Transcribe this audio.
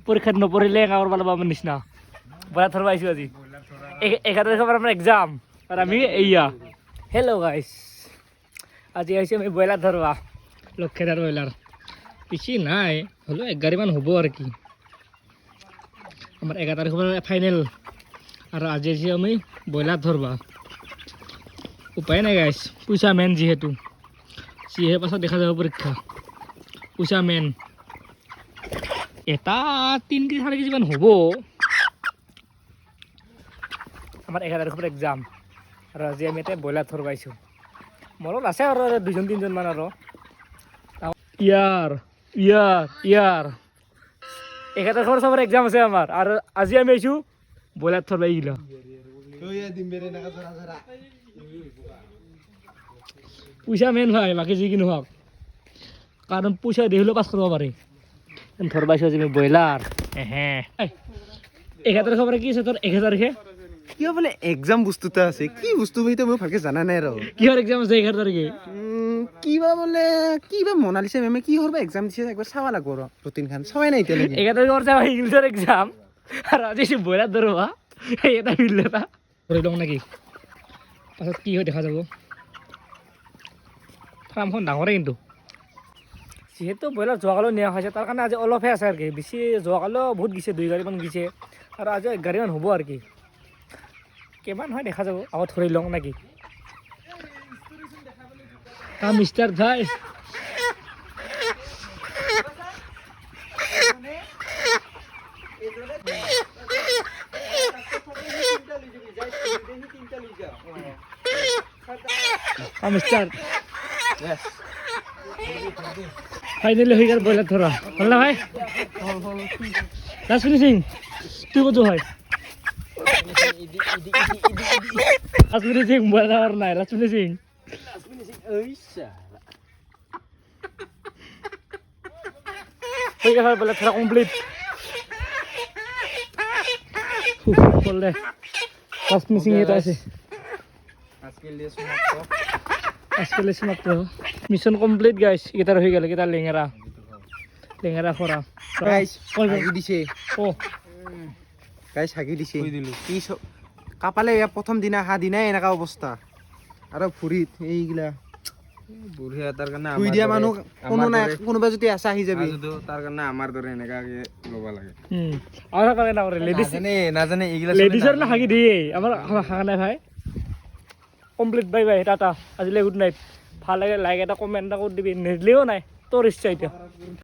পৰীক্ষাত নপঢ়িলে কামৰ পালে আমাৰ নিচিনা ব্ৰইলাৰ ধৰিব আহিছোঁ আজি 11 তাৰিখৰ পৰা আমাৰ এক্সাম আৰু আমি এয়া হেল্ল' গাইছ আজি আহিছোঁ আমি ব্ৰইলাৰ ধৰিব লক্ষীদাৰ ব্ৰইলাৰ বেছি নাই হ'লেও 11 মান হ'ব আৰু কি আমাৰ 11 তাৰিখৰ পৰা ফাইনেল আৰু আজি আহিছোঁ আমি ব্ৰইলাৰ ধৰিব উপায় নাই গাইছ পইচা মেইন যিহেতু সিহে পাছত দেখা যাব পৰীক্ষা পইচা মেইন এটা 3 কেজি 4 কেজি মান হ'ব আমাৰ 11 তাৰিখৰ পৰা এক্সাম আৰু আজি আমি এটা ব্ৰইলাৰ ধৰিব আহিছোঁ মনত আছে আৰু 2-3জন মান আৰু ইয়াৰ 11 তাৰিখৰ চবৰ এক্সাম আছে আমাৰ আৰু আজি আমি আহিছোঁ ব্ৰইলাৰ ধৰিব আহিলোঁ পইচা মেইন ভাই বাকী যি কি নহওক কাৰণ পইচা দি হ'লেও পাছ কৰিব পাৰি ধৰিব আহিছোঁ আজি আমি ব্ৰইলাৰ 11 তাৰিখৰ পৰা কি আছে তোৰ 11 তাৰিখে কিয় বোলে এক্সাম বস্তুটা আছে কি বস্তু সেইটো মই ভালকে জানা নাই আৰু কিহৰ এক্সাম আছে 11 তাৰিখে কিবা বোলে কিবা মনালিছা মেমে কি হৰবা এক্সাম দিছে একবাৰ চাবা লাগব ৰ ৰুটিন খান চাবাই নাই এতিয়ালৈকে 11 তাৰিখৰ যাব ইংলিছৰ এক্সাম আৰু আজি ব্ৰইলাৰ ধৰিব এটা মিল এটা ধৰি লওঁ নেকি পাছত কি হয় দেখা যাব ফাৰ্মখন ডাঙৰে কিন্তু যিহেতু ব্ৰইলাৰ যোৱাকালো নিয়া হৈছে তাৰ কাৰণে আজি অলপহে আছে আৰু কি বেছি যোৱাকালো বহুত গিছে 2 গাড়ীমান গিছে আৰু আজি 1 গাড়ীমান হ'ব আৰু কি কিমান হয় দেখা যাব আকৌ ধৰি লওঁ নেকি মিষ্টাৰ ভাই মিষ্টাৰ ফাইনেলি হৈ গ'ল ব্ৰইলাৰ ধৰা হ'ল না ভাই লাষ্ট ফিনিচিং তুই কত হয় লাষ্ট ফিনিচিং ব্ৰইলাৰ নাই লাষ্ট ফিনিচিং হৈ গ'ল ব্ৰইলাৰ ধৰা কমপ্লিট হ'ল দে লাষ্ট ফিনিচিং এটা আছে আজকালি সমাপ্ত মিশন কমপ্লিট গাইস এটা হয়ে গেল এটা লেঙ্গেরা খরা গাইস হাগি দিছে ও গাইস হাগি দিছে কি কাপালে প্রথম দিনা হা দিনাই এনেকা অবস্থা আর ফুরিত এইগুলা বুঢ়িয়া তাৰ কাৰণে আমাৰ দিয়া মানুহ কোনো নাই কোনোবা যদি আসা আহি যাবি তাৰ কাৰণে আমাৰ দৰে এনেকা লবা লাগে আৰু কাৰণে না লেডিজ নাজানে এইগুলা লেডিজৰ না হাগি দিয়ে আমাৰ হাগা নাই ভাই কমপ্লিট বাই বাই টাটা আজিলে গুড নাইট ভাল লাগে লাইক এটা কমেণ্ট এটা কৰি দিবি নিদিলেও নাই তোৰ ইচ্ছা এতিয়া